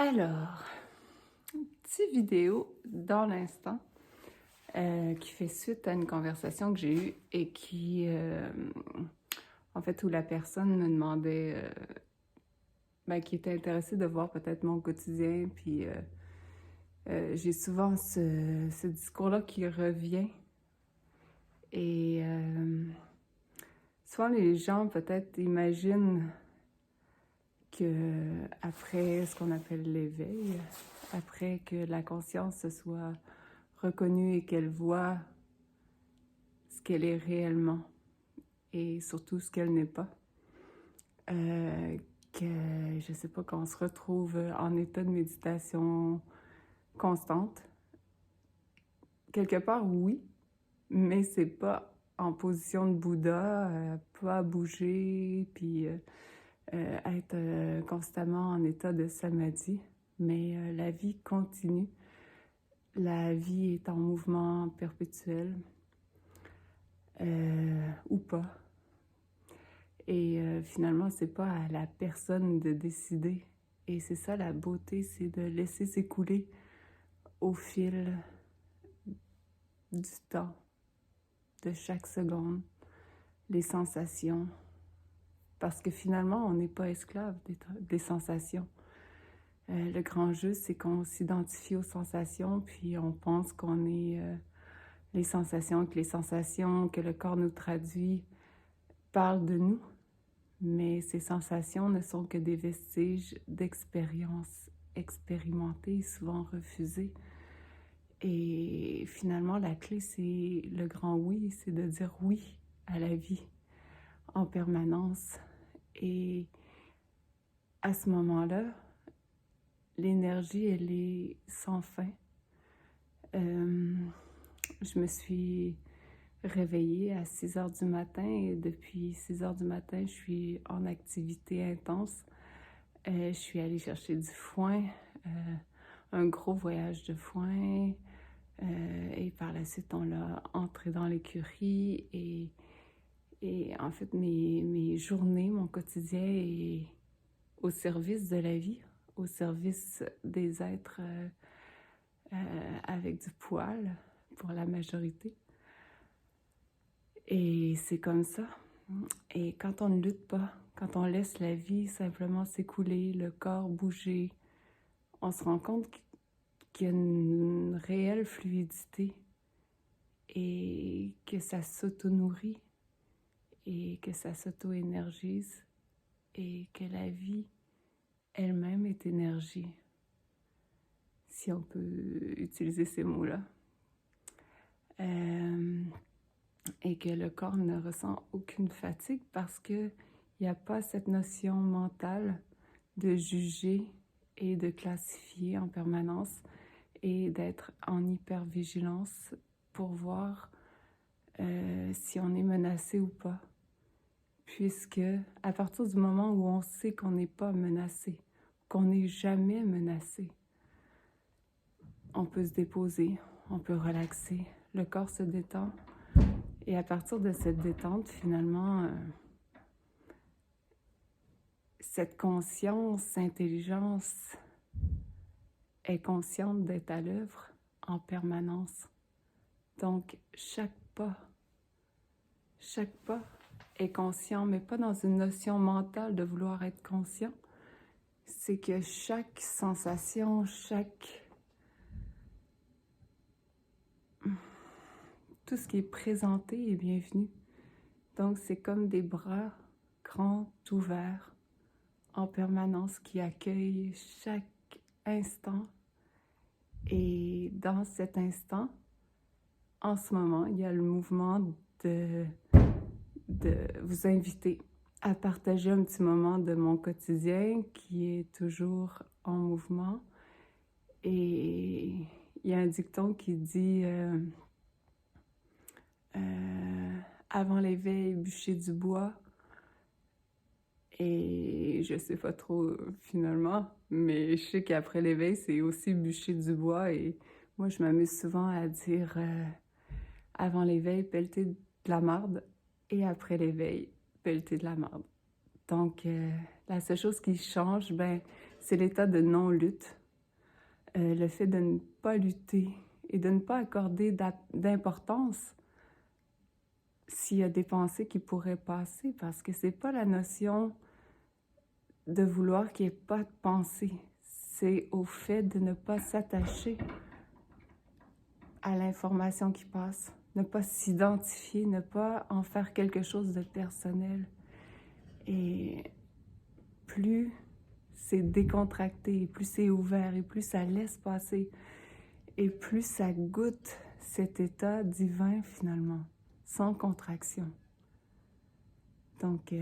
Alors, petite vidéo dans l'instant qui fait suite à une conversation que j'ai eue et qui, en fait, où la personne me demandait, qui était intéressée de voir peut-être mon quotidien, puis j'ai souvent ce discours-là qui revient et souvent les gens peut-être imaginent que après ce qu'on appelle l'éveil, après que la conscience se soit reconnue et qu'elle voit ce qu'elle est réellement et surtout ce qu'elle n'est pas, que je sais pas, qu'on se retrouve en état de méditation constante. Quelque part, oui, mais c'est pas en position de Bouddha, pas bouger, puis être constamment en état de samadhi, mais la vie continue. La vie est en mouvement perpétuel, ou pas. Et finalement, c'est pas à la personne de décider. Et c'est ça la beauté, c'est de laisser s'écouler au fil du temps, de chaque seconde, les sensations. Parce que finalement, on n'est pas esclave des sensations. Le grand jeu, c'est qu'on s'identifie aux sensations, puis on pense qu'on est les sensations, que le corps nous traduit parlent de nous. Mais ces sensations ne sont que des vestiges d'expériences expérimentées, souvent refusées. Et finalement, la clé, c'est le grand oui, c'est de dire oui à la vie en permanence. Et à ce moment-là, l'énergie, elle est sans fin. Je me suis réveillée à 6 heures du matin et depuis 6 heures du matin, je suis en activité intense. Je suis allée chercher du foin, un gros voyage de foin, et par la suite, on l'a entré dans l'écurie et en fait, mes journées, mon quotidien est au service de la vie, au service des êtres avec du poil pour la majorité. Et c'est comme ça. Et quand on ne lutte pas, quand on laisse la vie simplement s'écouler, le corps bouger, on se rend compte qu'il y a une réelle fluidité et que ça s'auto-nourrit et que ça s'auto-énergise et que la vie elle-même est énergie, si on peut utiliser ces mots-là. Et que le corps ne ressent aucune fatigue parce qu'il n'y a pas cette notion mentale de juger et de classifier en permanence et d'être en hypervigilance pour voir si on est menacé ou pas. Puisque à partir du moment où on sait qu'on n'est pas menacé, qu'on n'est jamais menacé, on peut se déposer, on peut relaxer, le corps se détend. Et à partir de cette détente, finalement, cette conscience, intelligence est consciente d'être à l'œuvre en permanence. Donc, chaque pas est conscient, mais pas dans une notion mentale de vouloir être conscient. C'est que chaque sensation, tout ce qui est présenté est bienvenu. Donc, c'est comme des bras grands ouverts en permanence qui accueillent chaque instant. Et dans cet instant, en ce moment, il y a le mouvement de vous inviter à partager un petit moment de mon quotidien qui est toujours en mouvement. Et il y a un dicton qui dit avant l'éveil, bûcher du bois. Et je sais pas trop finalement, mais je sais qu'après l'éveil, c'est aussi bûcher du bois. Et moi, je m'amuse souvent à dire avant l'éveil, pelleter de la marde, et après l'éveil, pelleter de la marde. Donc, la seule chose qui change, c'est l'état de non-lutte. le fait de ne pas lutter et de ne pas accorder d'importance s'il y a des pensées qui pourraient passer, parce que c'est pas la notion de vouloir qu'il n'y ait pas de pensée, c'est au fait de ne pas s'attacher à l'information qui passe, ne pas s'identifier, ne pas en faire quelque chose de personnel. Et plus c'est décontracté, et plus c'est ouvert, et plus ça laisse passer, et plus ça goûte cet état divin finalement, sans contraction. Donc,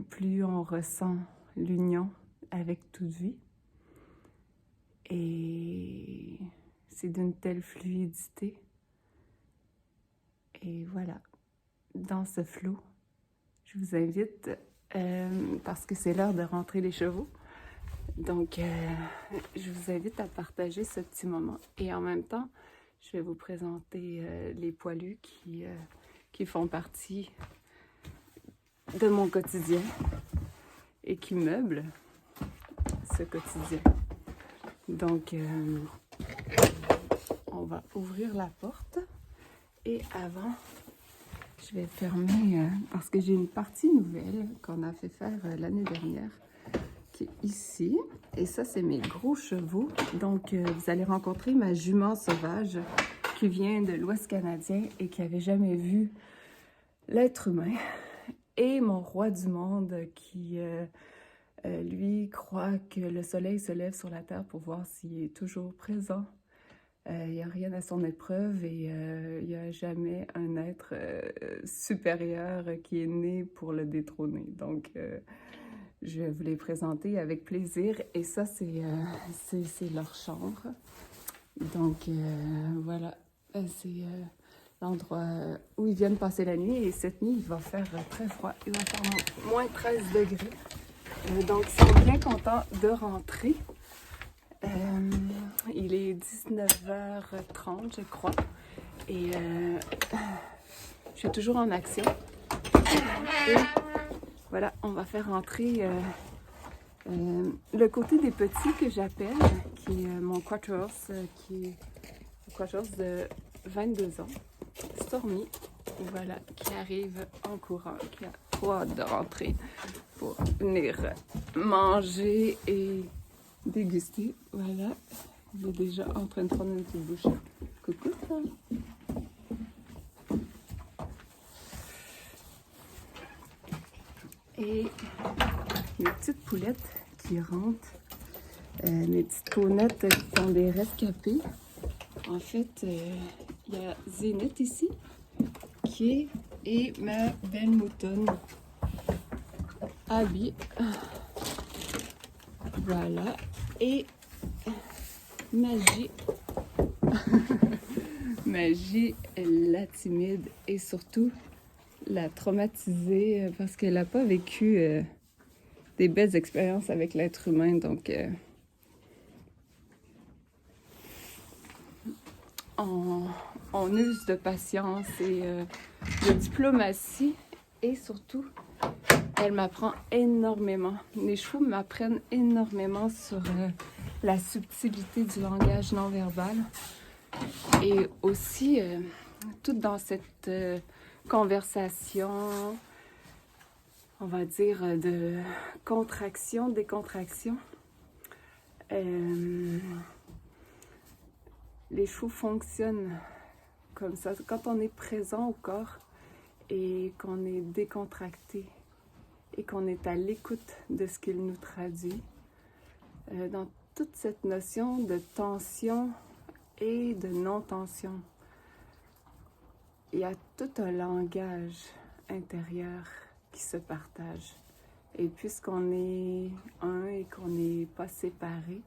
plus on ressent l'union avec toute vie, et c'est d'une telle fluidité. Et voilà, dans ce flot, je vous invite, parce que c'est l'heure de rentrer les chevaux, donc je vous invite à partager ce petit moment. Et en même temps, je vais vous présenter les poilus qui font partie de mon quotidien et qui meublent ce quotidien. Donc, on va ouvrir la porte et avant, je vais fermer parce que j'ai une partie nouvelle qu'on a fait faire l'année dernière qui est ici. Et ça, c'est mes gros chevaux. Donc, vous allez rencontrer ma jument sauvage qui vient de l'Ouest canadien et qui n'avait jamais vu l'être humain. Et mon roi du monde qui, lui, croit que le soleil se lève sur la terre pour voir s'il est toujours présent. Il n'y a rien à son épreuve et il n'y a jamais un être supérieur qui est né pour le détrôner. Donc, je vais vous les présenter avec plaisir. Et ça, c'est leur chambre. Donc, voilà, c'est l'endroit où ils viennent passer la nuit. Et cette nuit, il va faire très froid. Il va faire moins 13 degrés. Donc, ils sont bien contents de rentrer. Il est 19h30, je crois. Et je suis toujours en action. Et voilà, on va faire entrer le côté des petits que j'appelle, qui est mon Quattros, qui est un Quattros de 22 ans, Stormy, voilà, qui arrive en courant, qui a trop hâte de rentrer pour venir manger et déguster. Voilà, il est déjà en train de prendre une petite bouchée. Coucou, ça. Et mes petites poulettes qui rentrent, mes petites pounettes qui sont des rescapés. En fait, il y a Zénith ici, qui est ma belle moutonne Abby. Voilà. Et Magie. Magie, la timide et surtout la traumatisée parce qu'elle n'a pas vécu des belles expériences avec l'être humain. Donc, on use de patience et de diplomatie et surtout, elle m'apprend énormément. Les chevaux m'apprennent énormément sur la subtilité du langage non verbal et aussi tout dans cette conversation, on va dire, de contraction, décontraction. Les chevaux fonctionnent comme ça. Quand on est présent au corps et qu'on est décontracté et qu'on est à l'écoute de ce qu'il nous traduit, dans toute cette notion de tension et de non-tension, il y a tout un langage intérieur qui se partage. Et puisqu'on est un et qu'on n'est pas séparés,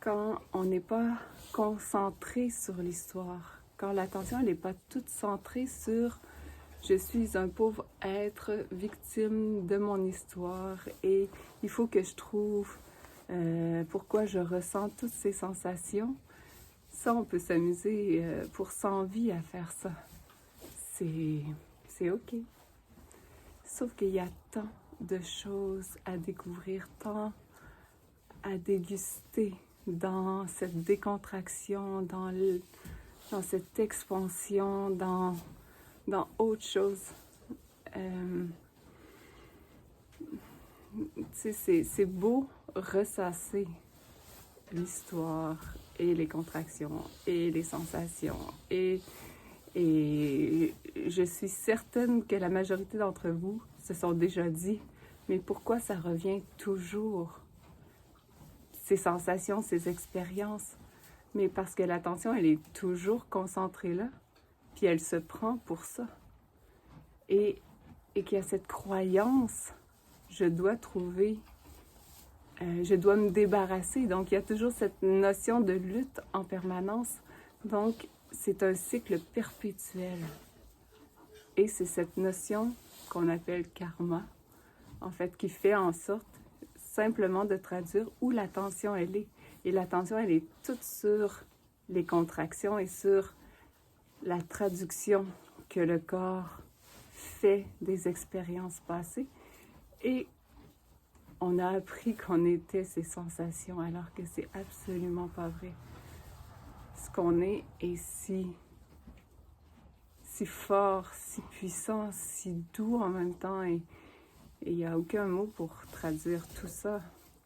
quand on n'est pas concentré sur l'histoire, quand l'attention n'est pas toute centrée sur « je suis un pauvre être victime de mon histoire et il faut que je trouve pourquoi je ressens toutes ces sensations », ça, on peut s'amuser pour 100 vies à faire ça. C'est OK. Sauf qu'il y a tant de choses à découvrir, tant à déguster dans cette décontraction, dans cette expansion, dans autre chose. C'est beau ressasser l'histoire et les contractions et les sensations et je suis certaine que la majorité d'entre vous se sont déjà dit, mais pourquoi ça revient toujours? Ces sensations, ces expériences, mais parce que l'attention, elle est toujours concentrée là, puis elle se prend pour ça. Et qu'il y a cette croyance, je dois trouver, je dois me débarrasser. Donc, il y a toujours cette notion de lutte en permanence. Donc, c'est un cycle perpétuel. Et c'est cette notion qu'on appelle karma, en fait, qui fait en sorte simplement de traduire où l'attention elle est. Et l'attention, elle est toute sur les contractions et sur la traduction que le corps fait des expériences passées. Et on a appris qu'on était ces sensations, alors que c'est absolument pas vrai. Ce qu'on est si fort, si puissant, si doux en même temps, et il n'y a aucun mot pour traduire tout ça.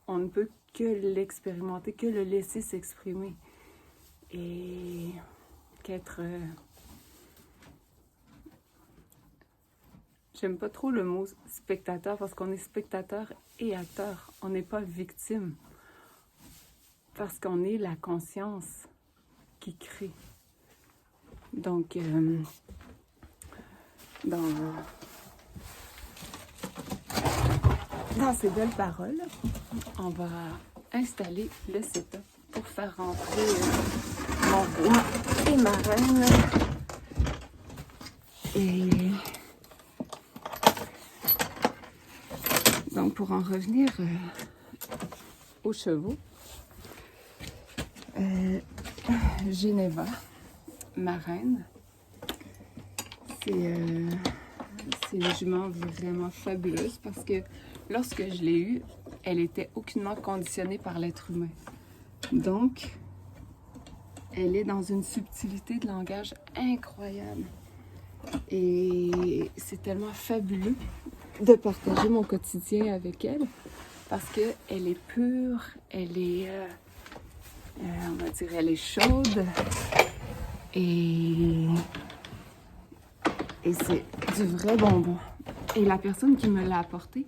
On ne peut que l'expérimenter, que le laisser s'exprimer. Et qu'être... J'aime pas trop le mot spectateur, parce qu'on est spectateur et acteur. On n'est pas victime. Parce qu'on est la conscience qui crée. Donc, dans ces belles paroles, on va installer le setup pour faire rentrer mon roi et ma reine. Et donc, pour en revenir aux chevaux, Geneva, ma reine, c'est une jument vraiment fabuleuse parce que lorsque je l'ai eue, elle était aucunement conditionnée par l'être humain. Donc, elle est dans une subtilité de langage incroyable. Et c'est tellement fabuleux de partager mon quotidien avec elle parce qu'elle est pure, elle est, on va dire, elle est chaude et c'est du vrai bonbon. Et la personne qui me l'a apporté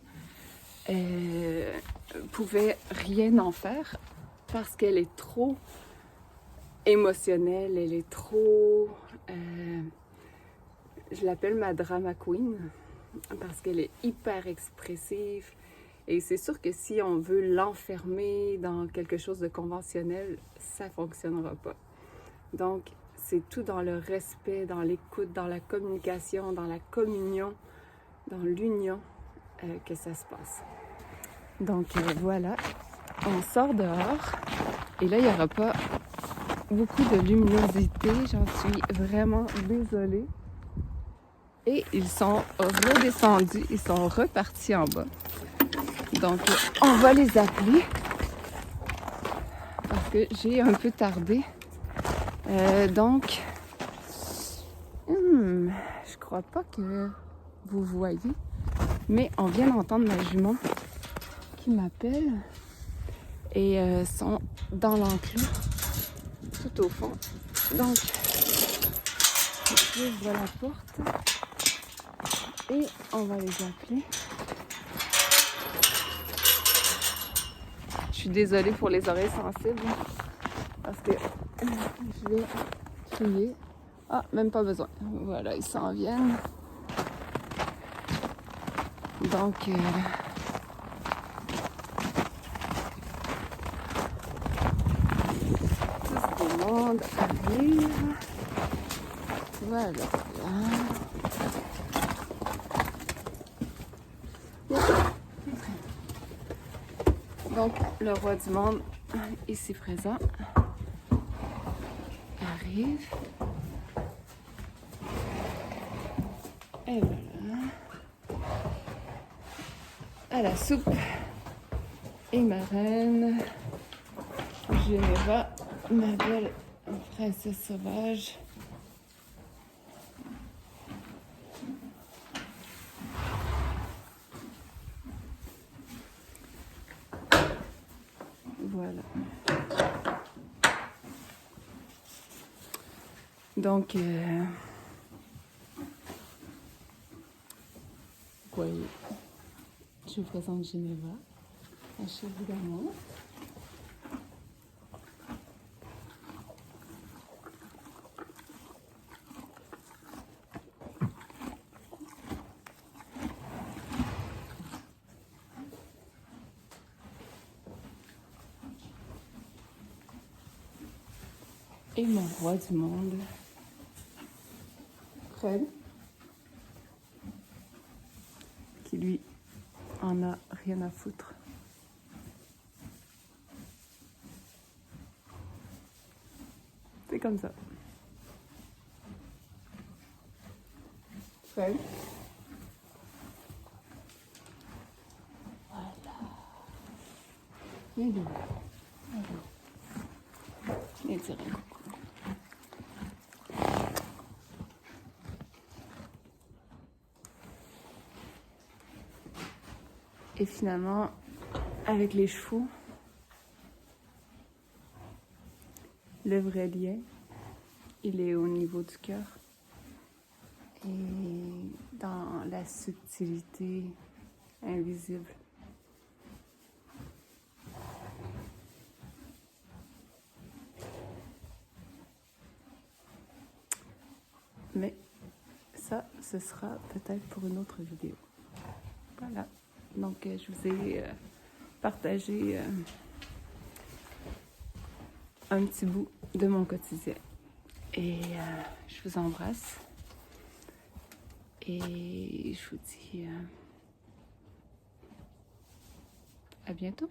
pouvait rien en faire parce qu'elle est trop émotionnelle, elle est trop... je l'appelle ma drama queen parce qu'elle est hyper expressive. Et c'est sûr que si on veut l'enfermer dans quelque chose de conventionnel, ça ne fonctionnera pas. Donc, c'est tout dans le respect, dans l'écoute, dans la communication, dans la communion, dans l'union que ça se passe. Donc, voilà, on sort dehors et là, il n'y aura pas beaucoup de luminosité. J'en suis vraiment désolée. Et ils sont redescendus, ils sont repartis en bas. Donc, on va les appeler parce que j'ai un peu tardé. Donc, je crois pas que vous voyez, mais on vient d'entendre ma jument qui m'appelle et sont dans l'enclos, tout au fond. Donc, j'ouvre la porte et on va les appeler. Je suis désolée pour les oreilles sensibles parce que je vais crier. Ah, même pas besoin. Voilà, ils s'en viennent. Donc, tout ce monde arrive. Voilà. Donc, le roi du monde, ici présent, arrive. Et voilà. À la soupe. et ma reine, Geneva, ma belle princesse sauvage. Voilà. Donc, vous voyez, je vous présente Geneva, un cheveu d'amour. Et mon roi du monde, Fred, qui lui en a rien à foutre. C'est comme ça. Fred. Voilà. Viens de là. Viens dire un coucou. Et finalement, avec les chevaux, le vrai lien, il est au niveau du cœur et dans la subtilité invisible. Mais ça, ce sera peut-être pour une autre vidéo. Voilà. Donc, je vous ai partagé un petit bout de mon quotidien. Et je vous embrasse. Et je vous dis à bientôt.